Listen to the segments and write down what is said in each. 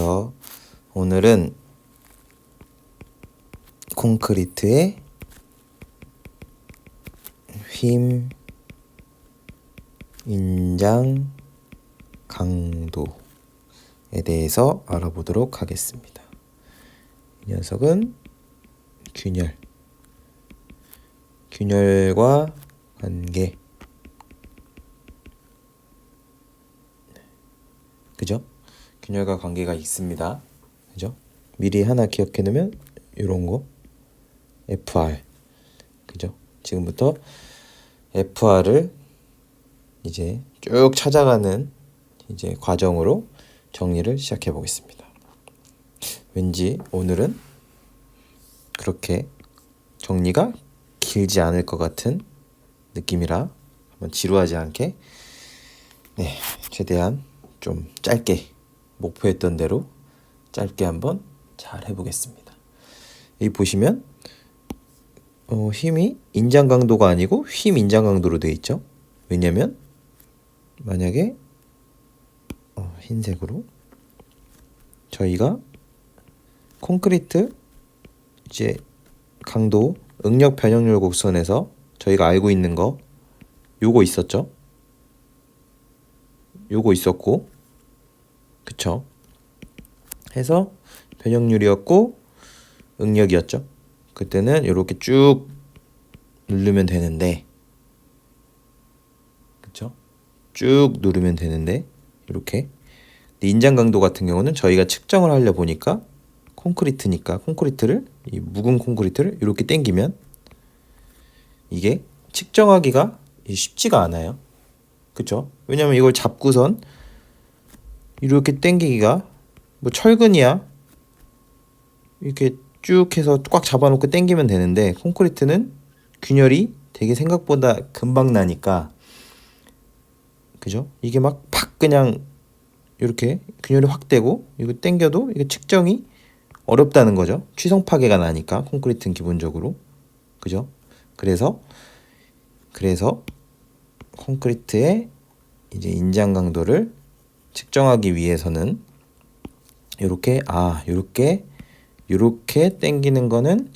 안녕하세요. 오늘은 콘크리트의 힘, 인장, 강도에 대해서 알아보도록 하겠습니다. 이 녀석은 균열과 관계, 그죠? 균열과 관계가 있습니다. 그죠? 미리 하나 기억해 놓으면 이런 거 FR, 그죠? 지금부터 FR을 이제 쭉 찾아가는 이제 과정으로 정리를 시작해 보겠습니다. 왠지 오늘은 그렇게 정리가 길지 않을 것 같은 느낌이라 한번 지루하지 않게 최대한 좀 짧게 목표했던 대로 짧게 한번 잘 해보겠습니다. 여기 보시면 힘이 인장 강도가 아니고 힘 인장 강도로 되어 있죠. 왜냐면 만약에 흰색으로 저희가 콘크리트 이제 강도 응력 변형률 곡선에서 저희가 알고 있는 거 요거 있었죠. 요거 있었고, 그쵸? 해서 변형률이었고 응력이었죠. 그때는 이렇게 쭉 누르면 되는데, 그쵸? 쭉 누르면 되는데 이렇게. 인장 강도 같은 경우는 저희가 측정을 하려 보니까 콘크리트를 이 묵은 콘크리트를 이렇게 당기면 이게 측정하기가 쉽지가 않아요. 그쵸? 왜냐면 이걸 잡고선 이렇게 당기기가 뭐 철근이야 이렇게 쭉 해서 꽉 잡아놓고 당기면 되는데, 콘크리트는 균열이 되게 생각보다 금방 나니까, 그죠? 이게 막 팍 그냥 이렇게 균열이 확 되고 이거 당겨도 이게 측정이 어렵다는 거죠. 취성 파괴가 나니까 콘크리트는 기본적으로, 그죠? 그래서 콘크리트의 이제 인장 강도를 측정하기 위해서는 요렇게 당기는 거는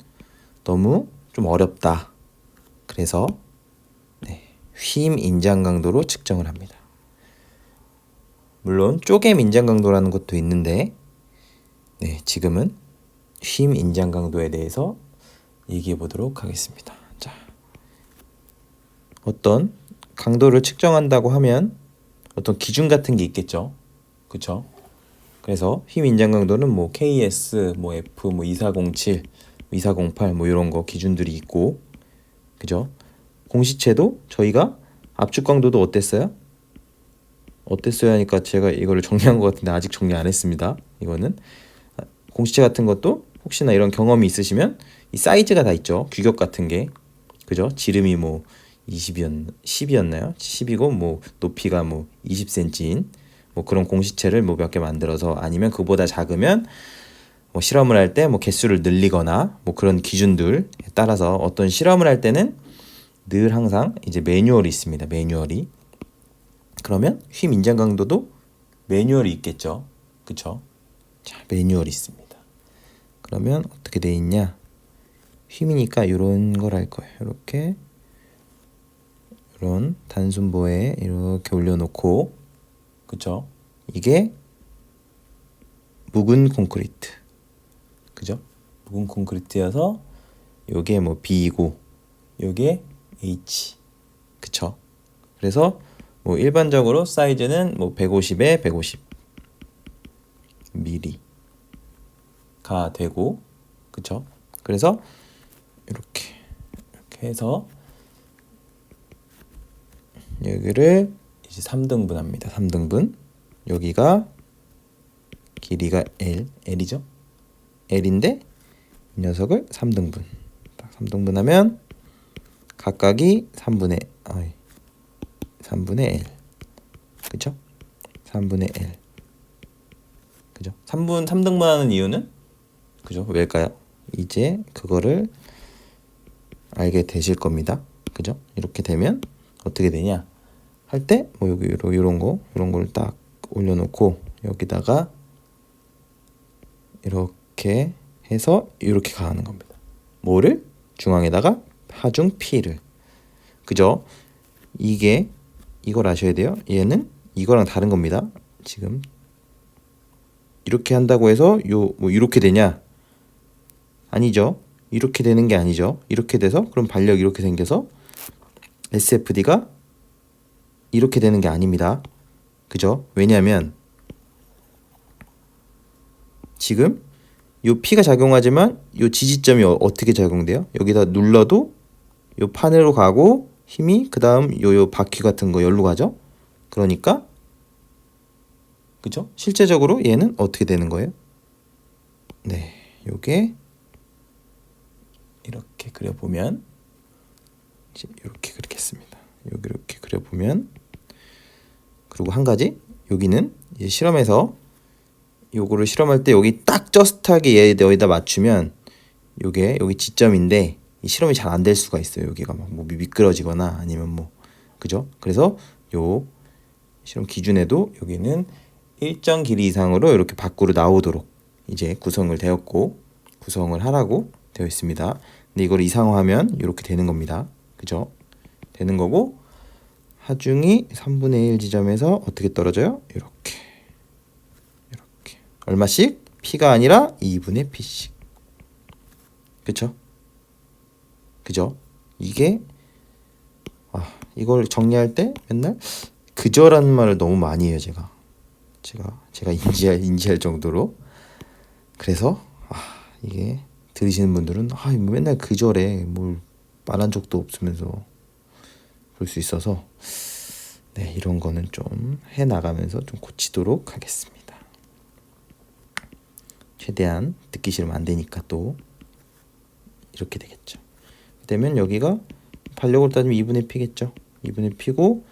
너무 좀 어렵다. 그래서 휨 인장 강도로 측정을 합니다. 물론 쪼개임 인장 강도라는 것도 있는데 지금은 휨 인장 강도에 대해서 얘기해 보도록 하겠습니다. 자, 어떤 강도를 측정한다고 하면 어떤 기준 같은 게 있겠죠. 그쵸? 그래서 휨 인장 강도는 뭐 KS, 뭐 F, 뭐 2407, 2408 뭐 이런 거 기준들이 있고, 그죠? 공시체도 저희가 압축 강도도 어땠어요 하니까 제가 이거를 정리한 것 같은데 아직 정리 안 했습니다. 이거는 공시체 같은 것도 혹시나 이런 경험이 있으시면 이 사이즈가 다 있죠. 규격 같은 게, 그죠? 지름이 뭐 10이었나요? 10이고 뭐 높이가 뭐 20cm인 뭐 그런 공시체를 뭐 몇 개 만들어서, 아니면 그보다 작으면 뭐 실험을 할 때 뭐 개수를 늘리거나 뭐 그런 기준들에 따라서 어떤 실험을 할 때는 늘 항상 이제 매뉴얼이 있습니다. 매뉴얼이. 그러면 휨 인장 강도도 매뉴얼이 있겠죠. 그쵸? 자, 매뉴얼이 있습니다. 그러면 어떻게 돼 있냐? 휨이니까 이런 걸 할 거예요. 이렇게 이런 단순보에 이렇게 올려놓고, 그쵸? 이게 묵은 콘크리트, 그죠? 묵은 콘크리트여서 요게 뭐 B이고 요게 H, 그쵸? 그래서 뭐 일반적으로 사이즈는 뭐 150에 150 mm가 되고, 그쵸? 그래서 이렇게 해서 여기를 이제 3등분 합니다. 3등분. 여기가 길이가 L이죠? L인데 이 녀석을 3등분. 딱 3등분 하면 각각이 3분의 L. 그죠? 3분의 L. 그죠? 3등분 하는 이유는, 그죠? 왜일까요? 이제 그거를 알게 되실 겁니다. 그죠? 이렇게 되면 어떻게 되냐? 할 때 뭐 여기 요런 걸 딱 올려놓고 여기다가 이렇게 해서 이렇게 가는 겁니다. 뭐를? 중앙에다가 하중 P를. 그죠? 이걸 아셔야 돼요. 얘는 이거랑 다른 겁니다. 지금 이렇게 한다고 해서 뭐 이렇게 되냐? 아니죠. 이렇게 되는 게 아니죠. 이렇게 돼서 그럼 반력이 이렇게 생겨서 SFD가 이렇게 되는 게 아닙니다. 그죠? 왜냐하면 지금 요 P가 작용하지만 요 지지점이 어떻게 작용돼요? 여기다 눌러도 요 판으로 가고 힘이 그 다음 요 바퀴 같은 거 열로 가죠? 그러니까 그죠? 실제적으로 얘는 어떻게 되는 거예요? 네, 요게 이렇게 그려보면 이렇게 그리겠습니다. 여기 이렇게 그려보면 그리고 한 가지 여기는 이제 실험에서 요거를 실험할 때 여기 딱 저스트하게 얘 여기다 맞추면 요게 여기 지점인데 이 실험이 잘 안 될 수가 있어요. 여기가 막 뭐 미끄러지거나 아니면 뭐 그죠? 그래서 요 실험 기준에도 여기는 일정 길이 이상으로 이렇게 밖으로 나오도록 이제 구성을 하라고 되어 있습니다. 근데 이걸 이상화하면 이렇게 되는 겁니다. 그죠? 되는 거고 하중이 3분의 1 지점에서 어떻게 떨어져요? 이렇게 얼마씩? P가 아니라 2분의 P씩. 그쵸? 그죠? 이게 이걸 정리할 때 맨날 그저라는 말을 너무 많이 해요. 제가 인지할 정도로. 그래서 이게 들으시는 분들은 뭐 맨날 그저래 뭘 말한 적도 없으면서 그럴 수 있어서 네, 이런 거는 좀 해나가면서 좀 고치도록 하겠습니다. 최대한 듣기 싫으면 안 되니까 또 이렇게 되겠죠. 그러면 여기가 반력으로 따지면 2분의 P겠죠. 2분의 P고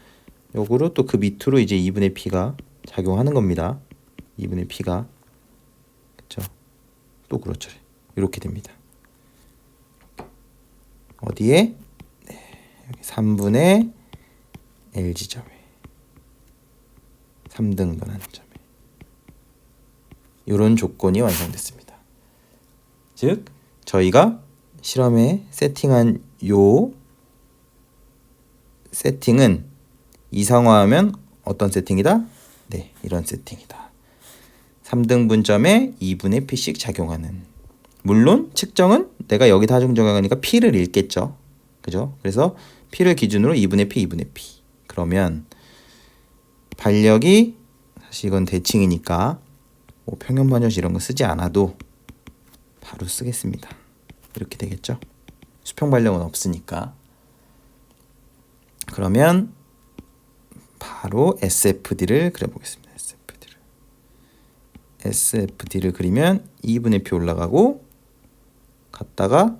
요거로 또 그 밑으로 이제 2분의 P가 작용하는 겁니다. 2분의 P가 그렇죠. 또 그렇죠. 이렇게 됩니다. 어디에? 네, 여기 3분의 L 지점에 3등분 하는 점에 이런 조건이 완성됐습니다. 즉 저희가 실험에 세팅한 요 세팅은 이상화하면 어떤 세팅이다? 네, 이런 세팅이다. 3등분점에 2분의 P씩 작용하는. 물론 측정은 내가 여기다 하중 적용하니까 P를 읽겠죠. 그죠? 그래서 P를 기준으로 2분의 P, 2분의 P. 그러면 반력이 사실 이건 대칭이니까 뭐 평형 반열시 이런 거 쓰지 않아도 바로 쓰겠습니다. 이렇게 되겠죠? 수평 반력은 없으니까. 그러면 바로 SFD를 그려보겠습니다. SFD를 그리면 2분의 P 올라가고 갔다가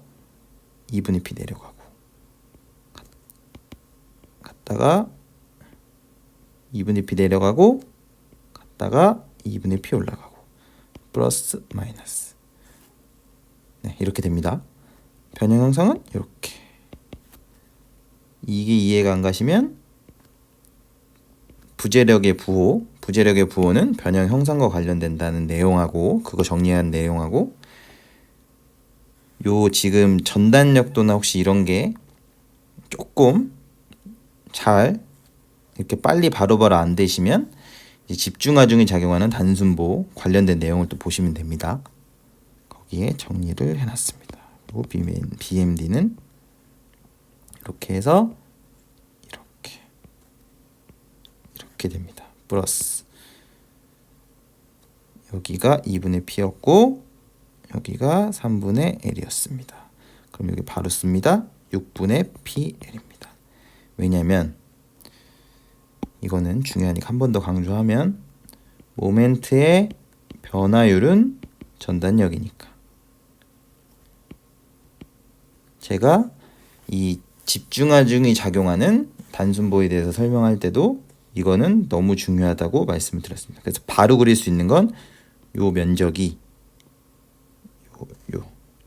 2분의 P 내려가고 갔다가 2분의 P 내려가고 갔다가 2분의 P 올라가고 플러스 마이너스 네, 이렇게 됩니다. 변형 형상은 이렇게. 이게 이해가 안 가시면 부재력의 부호는 변형 형상과 관련된다는 내용하고 그거 정리한 내용하고 요 지금 전단력도나 혹시 이런 게 조금 잘 이렇게 빨리 바로바로 안 되시면 집중하중이 작용하는 단순보 관련된 내용을 또 보시면 됩니다. 거기에 정리를 해놨습니다. 그리고 BMD는 이렇게 해서 이렇게 됩니다. 플러스 여기가 2분의 P였고 여기가 3분의 L이었습니다. 그럼 여기 바로 씁니다. 6분의 PL입니다. 왜냐면 이거는 중요하니까 한 번 더 강조하면 모멘트의 변화율은 전단력이니까 제가 이 집중하중이 작용하는 단순보에 대해서 설명할 때도 이거는 너무 중요하다고 말씀을 드렸습니다. 그래서 바로 그릴 수 있는 건 요 면적이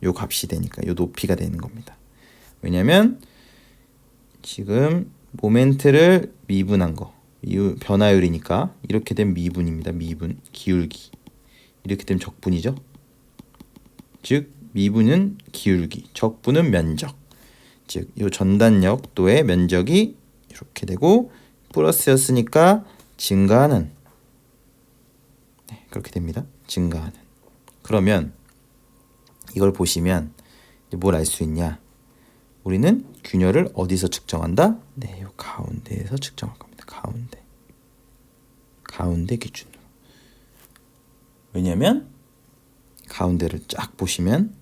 요 값이 되니까 요 높이가 되는 겁니다. 왜냐면 지금 모멘트를 미분한 거 이 변화율이니까 이렇게 되면 미분입니다. 미분 기울기 이렇게 되면 적분이죠. 즉 미분은 기울기, 적분은 면적. 즉 이 전단력도의 면적이 이렇게 되고 플러스였으니까 증가하는. 네, 그렇게 됩니다. 증가하는. 그러면 이걸 보시면 뭘 알 수 있냐? 우리는 균열을 어디서 측정한다? 네, 이 가운데에서 측정할 겁니다. 가운데 기준으로. 왜냐면 가운데를 쫙 보시면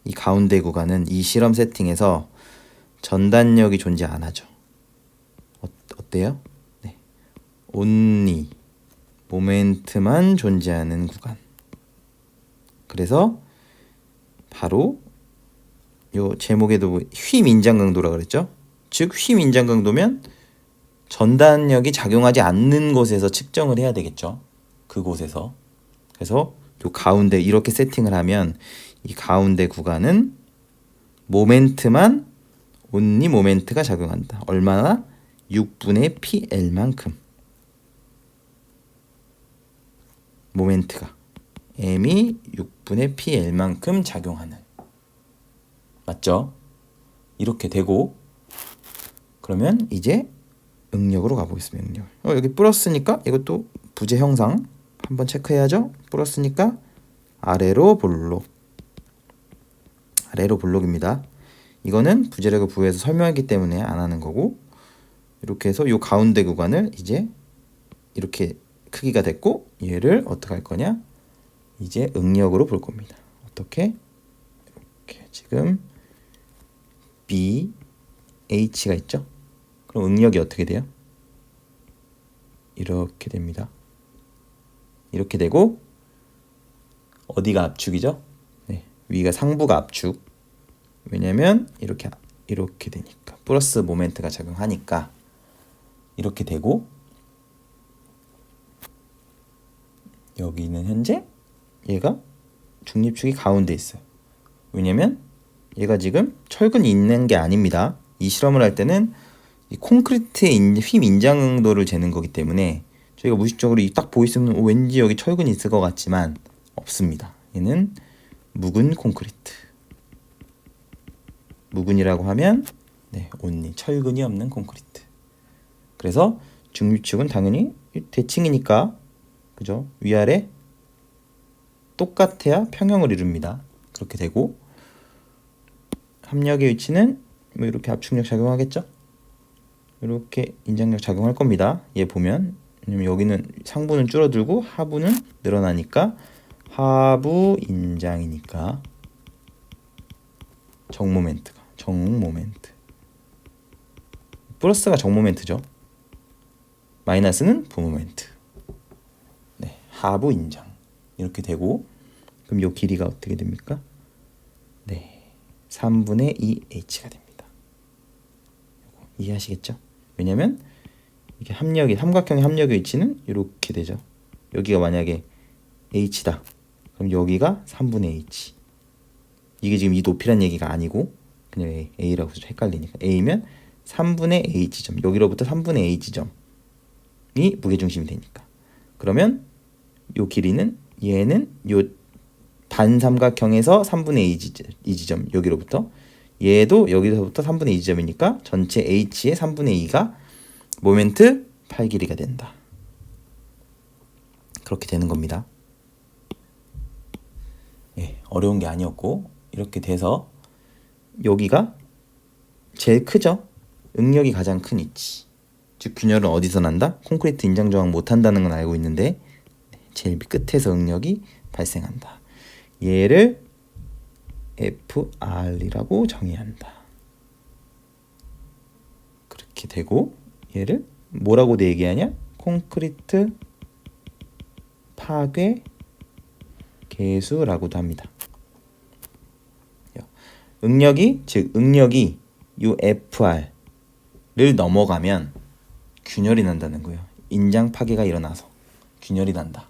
이 가운데 구간은 이 실험 세팅에서 전단력이 존재 안 하죠. 어때요? 네. 온리 모멘트만 존재하는 구간. 그래서 바로 요 제목에도 휘민장 강도라 그랬죠? 즉 휘민장 강도면 전단력이 작용하지 않는 곳에서 측정을 해야 되겠죠. 그곳에서. 그래서 요 가운데 이렇게 세팅을 하면 이 가운데 구간은 모멘트만 온리 모멘트가 작용한다. 얼마나? 6분의 PL만큼. 모멘트가 M이 6분의 PL만큼 작용하는. 맞죠? 이렇게 되고 그러면 이제 응력으로 가보겠습니다. 응력. 여기 플러스니까 이것도 부재 형상 한번 체크해야죠. 플러스니까 아래로 볼록. 아래로 볼록입니다. 이거는 부재력을 부여해서 설명했기 때문에 안 하는 거고 이렇게 해서 요 가운데 구간을 이제 이렇게 크기가 됐고 얘를 어떻게 할 거냐? 이제 응력으로 볼 겁니다. 어떻게? 이렇게 지금 B, H가 있죠? 그럼 응력이 어떻게 돼요? 이렇게 됩니다. 이렇게 되고 어디가 압축이죠? 네, 위가 상부가 압축. 왜냐면 이렇게 되니까 플러스 모멘트가 작용하니까 이렇게 되고 여기는 현재 얘가 중립축이 가운데 있어요. 왜냐면 얘가 지금 철근이 있는 게 아닙니다. 이 실험을 할 때는 이 콘크리트의 휘 민장 강도를 재는 거기 때문에 저희가 무의식적으로 딱 보이시면 왠지 여기 철근이 있을 것 같지만 없습니다. 얘는 묵은 콘크리트. 묵은이라고 하면 네, 온리 철근이 없는 콘크리트. 그래서 중립축은 당연히 대칭이니까 그죠? 위아래 똑같아야 평형을 이룹니다. 그렇게 되고 합력의 위치는 뭐 이렇게 압축력 작용하겠죠? 이렇게 인장력 작용할 겁니다. 얘 보면 왜냐면 여기는 상부는 줄어들고 하부는 늘어나니까 하부 인장이니까 정모멘트가 정모멘트 플러스가 정모멘트죠. 마이너스는 부모멘트. 네, 하부 인장 이렇게 되고 그럼 요 길이가 어떻게 됩니까? 네, 3분의 2h가 됩니다. 이해하시겠죠? 왜냐면 이게 합력이 삼각형의 합력의 위치는 이렇게 되죠. 여기가 만약에 h다. 그럼 여기가 3분의 h. 이게 지금 이 높이란 얘기가 아니고 그냥 a라고 해서 헷갈리니까 a면 3분의 a 지점. 여기로부터 3분의 a 지점이 무게중심이 되니까. 그러면 요 길이는 얘는 요 반삼각형에서 3분의 이 지점 여기로부터 얘도 여기서부터 3분의 2 지점이니까 전체 h의 3분의 2가 모멘트 8 길이가 된다. 그렇게 되는 겁니다. 예, 어려운 게 아니었고 이렇게 돼서 여기가 제일 크죠. 응력이 가장 큰 위치. 즉 균열은 어디서 난다? 콘크리트 인장 저항 못한다는 건 알고 있는데 제일 끝에서 응력이 발생한다. 얘를 FR이라고 정의한다. 그렇게 되고 얘를 뭐라고 얘기하냐? 콘크리트 파괴 계수라고도 합니다. 응력이 UFR를 넘어가면 균열이 난다는 거예요. 인장 파괴가 일어나서 균열이 난다.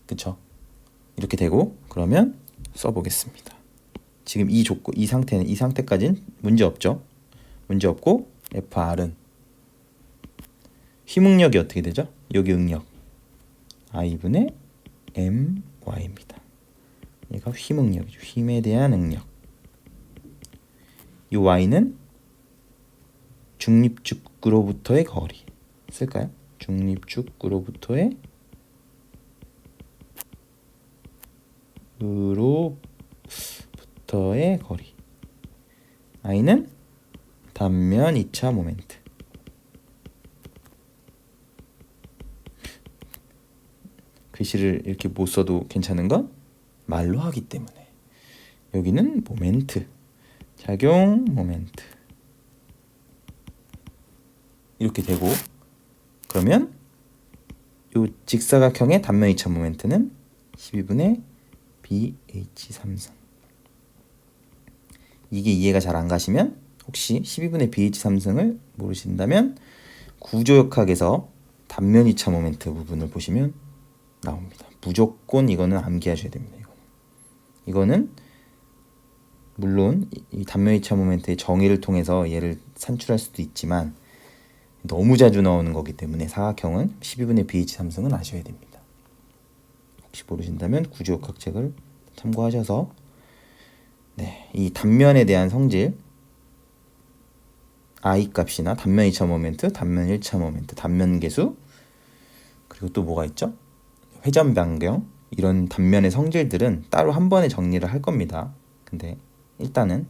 그쵸? 이렇게 되고 그러면 써보겠습니다. 지금 이 상태까지는 문제 없죠. 문제 없고 FR은 휘응력이 어떻게 되죠? 여기 응력 I분의 MY입니다. 얘가 휘응력이죠. 힘에 대한 응력. 이 y는 중립축으로부터의 거리 쓸까요? 중립축으로부터의 거리. i는 단면 2차 모멘트. 글씨를 이렇게 못 써도 괜찮은 건 말로 하기 때문에. 여기는 모멘트, 작용 모멘트 이렇게 되고, 그러면 요 직사각형의 단면 2차 모멘트는 12분의 BH3승. 이게 이해가 잘 안 가시면 혹시 12분의 BH3승을 모르신다면 구조역학에서 단면 2차 모멘트 부분을 보시면 나옵니다. 무조건 이거는 암기하셔야 됩니다. 이거는 물론 이 단면 2차 모멘트의 정의를 통해서 얘를 산출할 수도 있지만 너무 자주 나오는 거기 때문에 사각형은 12분의 BH3승은 아셔야 됩니다. 혹시 모르신다면 구조역학 책을 참고하셔서 이 단면에 대한 성질 i 값이나 단면 2차 모멘트, 단면 1차 모멘트, 단면 계수, 그리고 또 뭐가 있죠? 회전 변경, 이런 단면의 성질들은 따로 한 번에 정리를 할 겁니다. 근데 일단은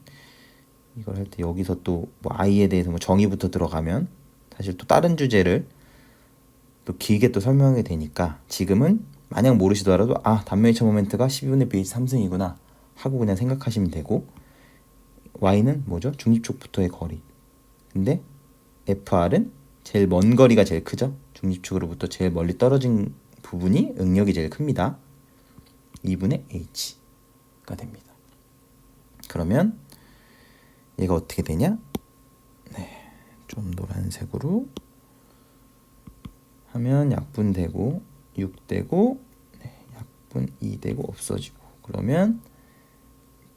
이걸 할 때 여기서 또 뭐 i에 대해서 뭐 정의부터 들어가면 사실 또 다른 주제를 또 길게 또 설명하게 되니까 지금은 마냥 모르시더라도 단면 2차 모멘트가 12분의 BH3승이구나 하고 그냥 생각하시면 되고, y는 뭐죠? 중립축부터의 거리. 근데 FR은 제일 먼 거리가 제일 크죠? 중립축으로부터 제일 멀리 떨어진 부분이 응력이 제일 큽니다. 2분의 h가 됩니다. 그러면 얘가 어떻게 되냐? 좀 노란색으로 하면 약분되고 6되고 약분 2되고 없어지고, 그러면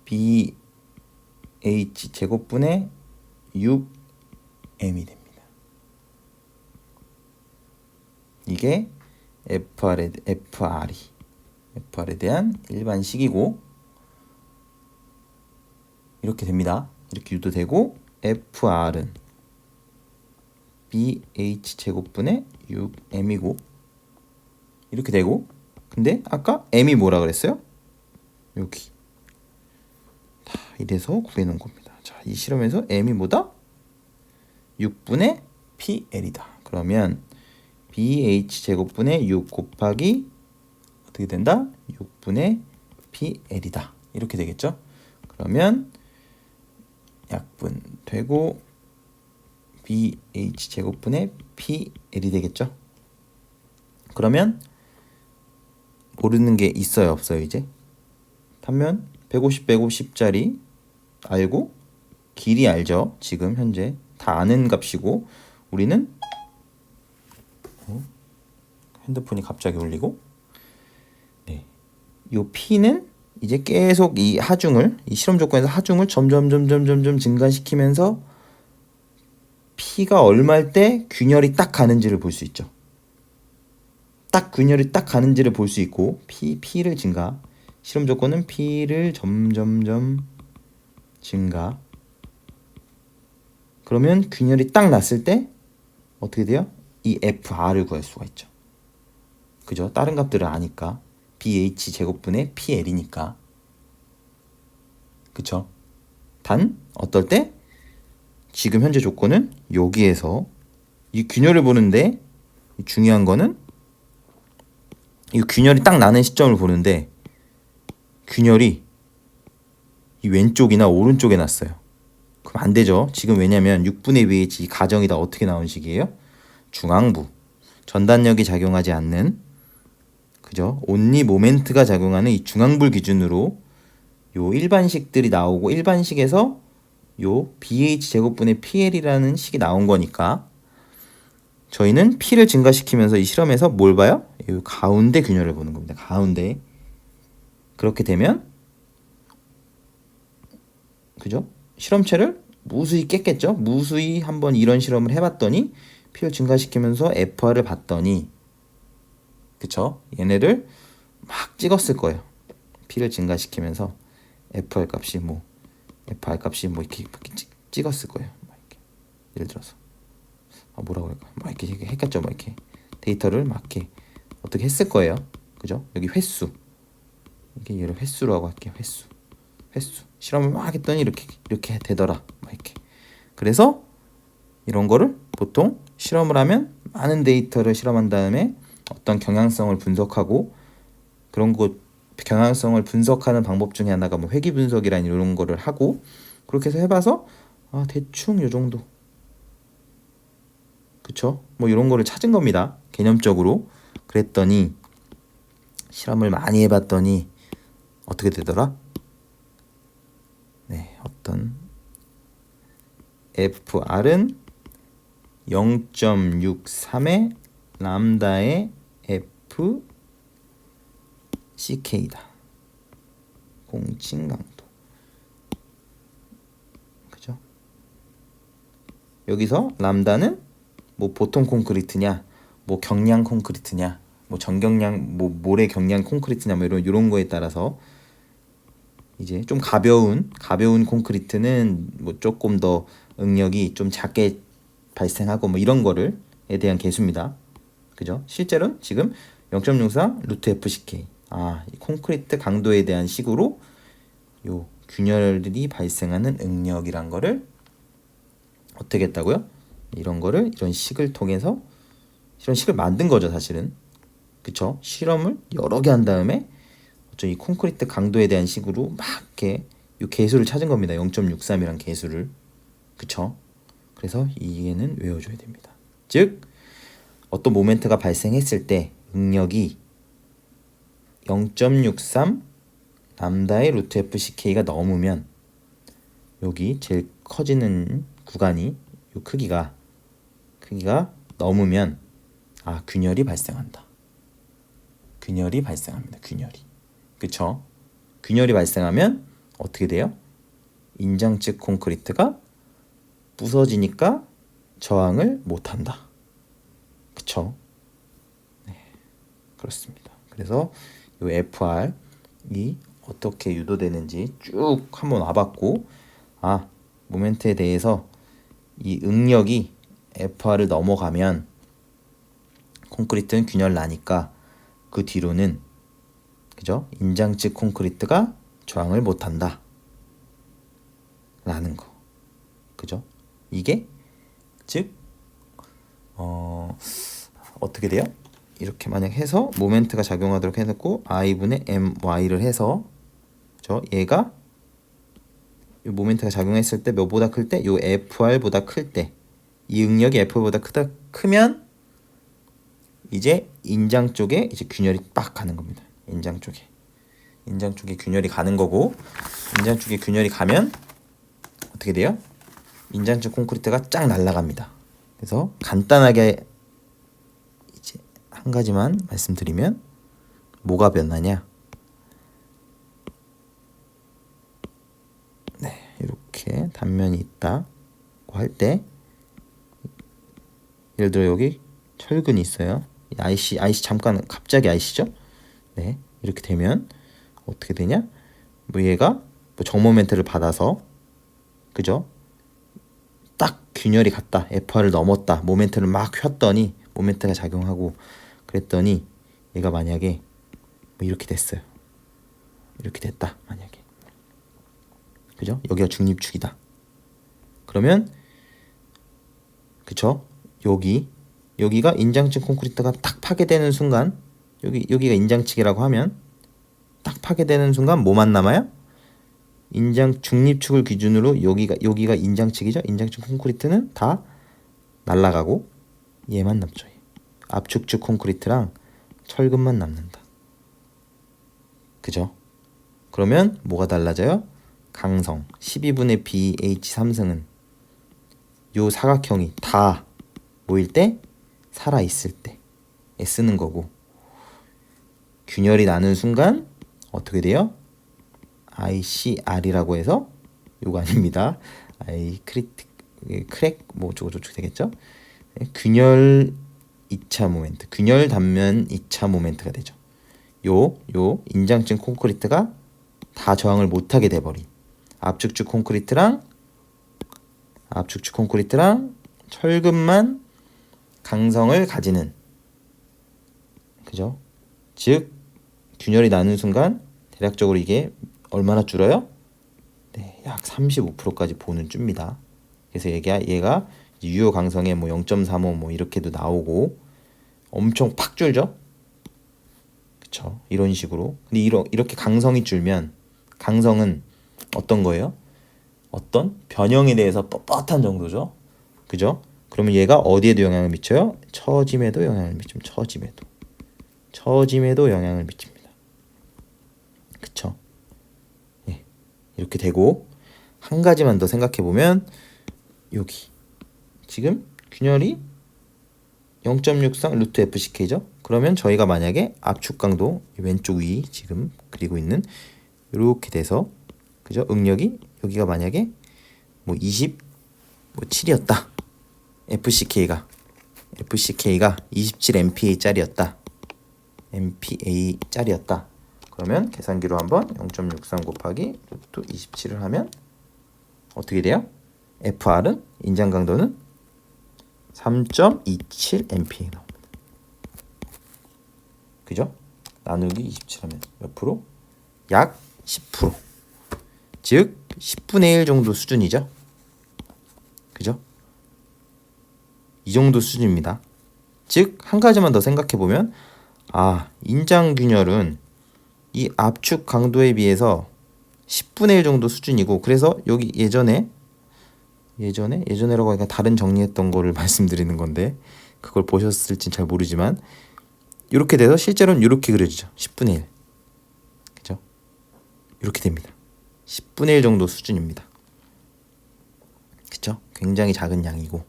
BH 제곱분의 6m이 됩니다. 이게 FR에 대한 일반식이고 이렇게 됩니다. 이렇게 유도되고, FR은 BH 제곱분의 6m이고 이렇게 되고, 근데 아까 m이 뭐라 그랬어요? 여기. 이래서 구해놓은 겁니다. 자, 이 실험에서 m이 뭐다? 6분의 PL이다. 그러면 BH 제곱분의 6 곱하기 어떻게 된다? 6분의 PL이다. 이렇게 되겠죠? 그러면 약분 되고 BH 제곱분의 PL이 되겠죠? 그러면 모르는 게 있어요, 없어요? 이제 단면 150, 150짜리 알고, 길이 알죠? 지금 현재 다 아는 값이고, 우리는 핸드폰이 갑자기 울리고, 요 P는 이제 계속 이 하중을, 이 실험 조건에서 하중을 점점 증가시키면서 P가 얼마일 때 균열이 딱 가는지를 볼 수 있죠. 딱 균열이 딱 가는지를 볼 수 있고, P를 증가, 실험 조건은 P를 점점 증가. 그러면 균열이 딱 났을 때 어떻게 돼요? 이 FR을 구할 수가 있죠. 그죠? 다른 값들을 아니까. BH 제곱분의 PL이니까. 그쵸? 단 어떨 때? 지금 현재 조건은 여기에서 이 균열을 보는데, 중요한 거는 이 균열이 딱 나는 시점을 보는데, 균열이 이 왼쪽이나 오른쪽에 났어요. 그럼 안 되죠. 지금 왜냐면 6분의 BH 이 가정이 다 어떻게 나온 식이에요? 중앙부. 전단력이 작용하지 않는, 그죠? 온리 모멘트가 작용하는 이 중앙부를 기준으로 요 일반식들이 나오고, 일반식에서 요 BH 제곱분의 PL이라는 식이 나온 거니까 저희는 P를 증가시키면서 이 실험에서 뭘 봐요? 이 가운데 균열을 보는 겁니다. 가운데. 그렇게 되면 그죠? 실험체를 무수히 깼겠죠? 무수히 한번 이런 실험을 해봤더니 P를 증가시키면서 FR을 봤더니, 그쵸? 얘네를 막 찍었을 거예요. P를 증가시키면서 FR 값이 뭐 이렇게 찍었을 거예요. 막 이렇게. 예를 들어서 뭐라고 할까? 막 이렇게 했겠죠. 막 이렇게 데이터를 막 이렇게 어떻게 했을 거예요. 그죠? 여기 횟수. 이게 얘를 횟수라고 할게요. 횟수. 실험을 막 했더니 이렇게 되더라. 막 이렇게. 그래서 이런 거를 보통 실험을 하면 많은 데이터를 실험한 다음에 어떤 경향성을 분석하고 그런 거 경향성을 분석하는 방법 중에 하나가 뭐 회귀 분석이란 이런 거를 하고 그렇게 해서 해봐서 대충 요 정도. 그쵸? 뭐 이런 거를 찾은 겁니다. 개념적으로. 그랬더니 실험을 많이 해봤더니 어떻게 되더라? 네, 어떤 FR은 0.63의 람다의 FCK다. 공칭 강도. 그죠? 여기서 람다는 뭐 보통 콘크리트냐, 뭐 경량 콘크리트냐, 뭐 전경량, 뭐 모래 경량 콘크리트냐, 뭐 이런 거에 따라서 이제 좀 가벼운 콘크리트는 뭐 조금 더 응력이 좀 작게 발생하고 뭐 이런 거를에 대한 개수입니다. 그죠? 실제로는 지금 0.64 루트 FCK 이 콘크리트 강도에 대한 식으로 요 균열들이 발생하는 응력이란 거를 어떻게 했다고요? 이런 거를 이런 식을 통해서 이런 식을 만든 거죠, 사실은. 그쵸? 실험을 여러 개 한 다음에 이 콘크리트 강도에 대한 식으로 막 이렇게 이 개수를 찾은 겁니다. 0.63이란 개수를. 그쵸? 그래서 이해는 외워줘야 됩니다. 즉 어떤 모멘트가 발생했을 때 응력이 0.63 람다의 루트 FCK가 넘으면 여기 제일 커지는 구간이 이 크기가 넘으면 균열이 발생한다. 균열이 발생합니다. 그쵸? 균열이 발생하면 어떻게 돼요? 인장측 콘크리트가 부서지니까 저항을 못한다. 그쵸? 네, 그렇습니다. 그래서 이 FR이 어떻게 유도되는지 쭉 한번 와봤고 모멘트에 대해서 이 응력이 FR을 넘어가면 콘크리트는 균열 나니까 그 뒤로는 그죠? 인장측 콘크리트가 저항을 못한다 라는 거. 그죠? 이게 즉 어떻게 돼요? 이렇게 만약 해서 모멘트가 작용하도록 해놓고 I분의 MY를 해서 얘가 이 모멘트가 작용했을 때 몇보다 클 때? 요 FR보다 클 때 이 응력이 F보다 크면 이제 인장 쪽에 이제 균열이 빡 가는 겁니다. 인장 쪽에 균열이 가는 거고 인장 쪽에 균열이 가면 어떻게 돼요? 인장 쪽 콘크리트가 쫙 날아갑니다. 그래서 간단하게 이제 한 가지만 말씀드리면 뭐가 변하냐? 네, 이렇게 단면이 있다고 할 때 예를 들어 여기 철근이 있어요. IC 잠깐 갑자기 IC죠? 네, 이렇게 되면 어떻게 되냐? 뭐 얘가 뭐 정모멘트를 받아서 그죠? 딱 균열이 갔다. FR을 넘었다. 모멘트를 막 휘었더니 모멘트가 작용하고 그랬더니 얘가 만약에 뭐 이렇게 됐어요. 이렇게 됐다. 만약에 그죠? 여기가 중립축이다. 그러면 그쵸? 여기가 인장측 콘크리트가 딱 파괴되는 순간 여기가 인장측이라고 하면 딱 파괴되는 순간 뭐만 남아요? 인장 중립축을 기준으로 여기가 인장측이죠. 인장측 콘크리트는 다 날아가고 얘만 남죠. 압축축 콘크리트랑 철근만 남는다. 그죠? 그러면 뭐가 달라져요? 강성 12분의 BH3승은 요 사각형이 다 모일 때 살아있을 때 쓰는 거고 균열이 나는 순간 어떻게 돼요? ICR이라고 해서 요거 아닙니다. 크랙 뭐 어쩌고저쩌고 되겠죠? 균열 2차 모멘트, 균열 단면 2차 모멘트가 되죠. 요 인장층 콘크리트가 다 저항을 못하게 돼버린 압축축 콘크리트랑 철근만 강성을 가지는, 그죠? 즉 균열이 나는 순간 대략적으로 이게 얼마나 줄어요? 네, 약 35%까지 보는 줍니다. 그래서 얘가 유효 강성에 뭐 0.35 뭐 이렇게도 나오고 엄청 팍 줄죠? 그쵸? 이런 식으로. 근데 이렇게 강성이 줄면, 강성은 어떤 거예요? 어떤 변형에 대해서 뻣뻣한 정도죠. 그죠? 그러면 얘가 어디에도 영향을 미쳐요? 처짐에도 영향을 미칩니다. 처짐에도 영향을 미칩니다. 그쵸? 예. 이렇게 되고, 한 가지만 더 생각해 보면, 여기 지금 균열이 0.63 루트 FCK죠? 그러면 저희가 만약에 압축 강도 왼쪽 위 지금 그리고 있는 이렇게 돼서, 그죠? 응력이 여기가 만약에 뭐 27이었다. FCK가 27 MPa 짜리였다. 그러면 계산기로 한번 0.63 곱하기 루트 27을 하면 어떻게 돼요? FR은 인장 강도는 3.27 MPa 나옵니다. 그죠? 나누기 27 하면 몇 프로? 약 10%. 즉 10분의 1 정도 수준이죠. 그죠? 이 정도 수준입니다. 즉 한 가지만 더 생각해 보면, 인장 균열은 이 압축 강도에 비해서 10분의 1 정도 수준이고, 그래서 여기 예전에라고 하니까 다른 정리했던 거를 말씀드리는 건데, 그걸 보셨을진 잘 모르지만 이렇게 돼서 실제로는 이렇게 그려지죠. 10분의 1. 그죠? 이렇게 됩니다. 10분의 1 정도 수준입니다. 그죠? 굉장히 작은 양이고.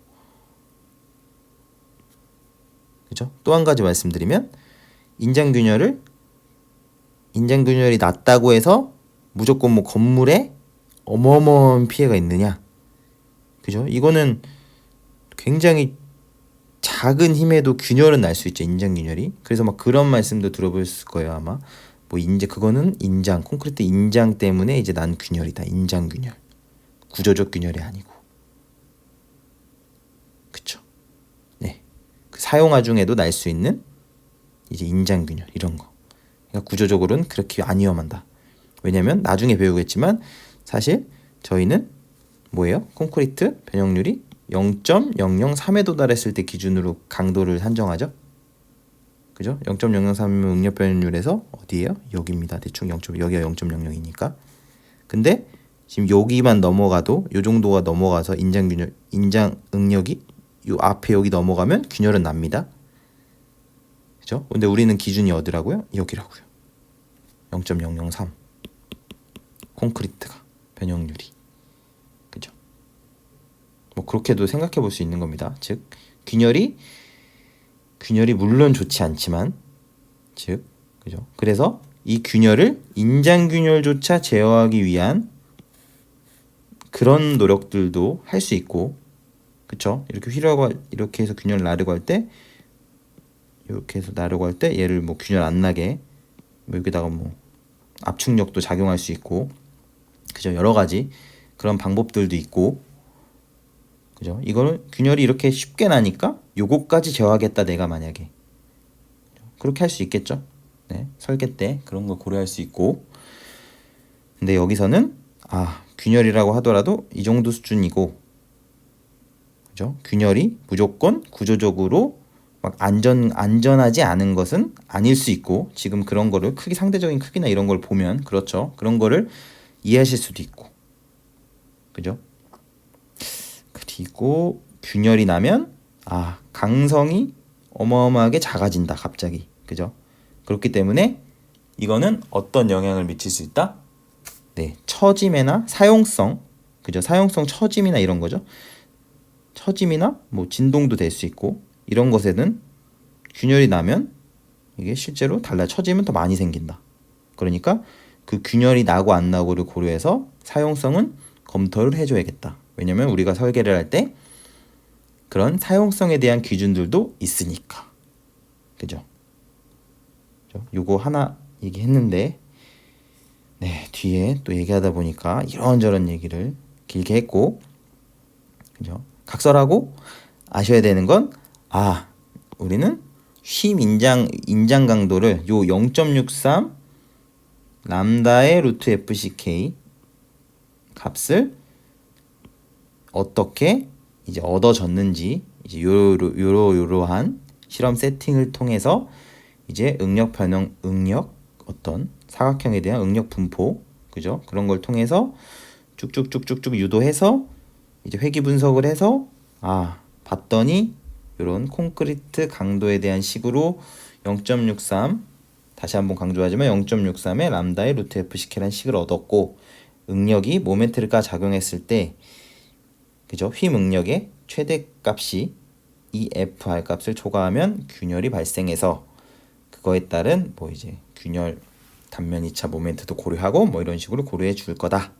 그죠? 또 한 가지 말씀드리면, 인장균열이 낮다고 해서 무조건 뭐 건물에 어마어마한 피해가 있느냐? 그죠? 이거는 굉장히 작은 힘에도 균열은 날 수 있죠. 인장균열이. 그래서 막 그런 말씀도 들어보셨을 거예요, 아마. 뭐 그거는 콘크리트 인장 때문에 이제 난 균열이다. 인장균열. 구조적 균열이 아니고. 그쵸? 네. 그 사용화 중에도 날 수 있는 이제 인장균열 이런 거. 그러니까 구조적으로는 그렇게 안 위험한다. 왜냐면 나중에 배우겠지만 사실 저희는 뭐예요? 콘크리트 변형률이 0.003에 도달했을 때 기준으로 강도를 산정하죠. 그죠? 0.003이면 응력 변형률에서 어디예요? 여기입니다. 대충 여기가 0.00이니까. 근데 지금 여기만 넘어가도, 요 정도가 넘어가서 인장 응력이 요 앞에 여기 넘어가면 균열은 납니다. 그죠? 근데 우리는 기준이 어디라고요? 여기라고요. 0.003. 콘크리트가 변형률이. 그죠? 뭐 그렇게도 생각해 볼 수 있는 겁니다. 즉 균열이 물론 좋지 않지만, 그죠? 그래서 이 균열을 인장균열조차 제어하기 위한 그런 노력들도 할 수 있고, 그쵸? 이렇게 해서 균열 나르고 할 때, 얘를 뭐 균열 안 나게 뭐 여기다가 뭐 압축력도 작용할 수 있고, 그죠? 여러 가지 그런 방법들도 있고, 그죠? 이거는 균열이 이렇게 쉽게 나니까 요거까지 제어하겠다, 내가 만약에. 그렇게 할 수 있겠죠? 네, 설계 때 그런 거 고려할 수 있고. 근데 여기서는 균열이라고 하더라도 이 정도 수준이고, 그죠? 균열이 무조건 구조적으로 막 안전하지 않은 것은 아닐 수 있고, 지금 그런 거를 상대적인 크기나 이런 걸 보면 그렇죠. 그런 거를 이해하실 수도 있고, 그죠? 그리고 균열이 나면 강성이 어마어마하게 작아진다, 갑자기. 그죠? 그렇기 때문에 이거는 어떤 영향을 미칠 수 있다? 네, 처짐이나 사용성, 그죠? 사용성 처짐이나 이런 거죠. 처짐이나 뭐 진동도 될 수 있고, 이런 것에는 균열이 나면 이게 실제로 달라요. 처짐은 더 많이 생긴다. 그러니까 그 균열이 나고 안 나고를 고려해서 사용성은 검토를 해줘야겠다. 왜냐면 우리가 설계를 할 때 그런 사용성에 대한 기준들도 있으니까. 그죠? 요거 하나 얘기했는데, 네, 뒤에 또 얘기하다 보니까 이런저런 얘기를 길게 했고, 그죠? 각설하고 아셔야 되는 건, 우리는 쉼 인장 강도를 요 0.63 람다의 루트 FCK 값을 어떻게 이제 얻어졌는지, 이제 요러한 실험 세팅을 통해서 이제 어떤 사각형에 대한 응력 분포, 그죠? 그런 걸 통해서 쭉쭉쭉쭉쭉 유도해서 이제 회귀 분석을 해서 봤더니 이런 콘크리트 강도에 대한 식으로 0.63, 다시 한번 강조하지만 0.63의 람다의 루트 FCK라는 식을 얻었고, 응력이 모멘트가 작용했을 때, 그죠? 휨 응력의 최대 값이 EFR 값을 초과하면 균열이 발생해서 그거에 따른 뭐 이제 균열 단면 2차 모멘트도 고려하고 뭐 이런 식으로 고려해 줄 거다.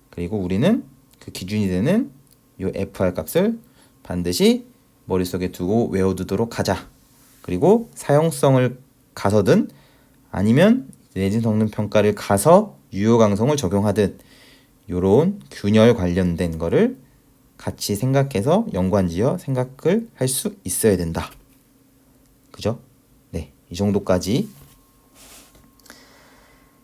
그리고 우리는 그 기준이 되는 이 FR 값을 반드시 머릿속에 두고 외워두도록 하자. 그리고 사용성을 가서든 아니면 내진 성능 평가를 가서 유효 강성을 적용하든 요런 균열 관련된 거를 같이 생각해서 연관지어 생각을 할 수 있어야 된다. 그죠? 네, 이 정도까지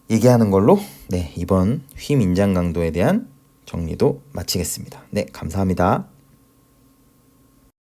얘기하는 걸로 네, 이번 휨 인장 강도에 대한 정리도 마치겠습니다. 네, 감사합니다.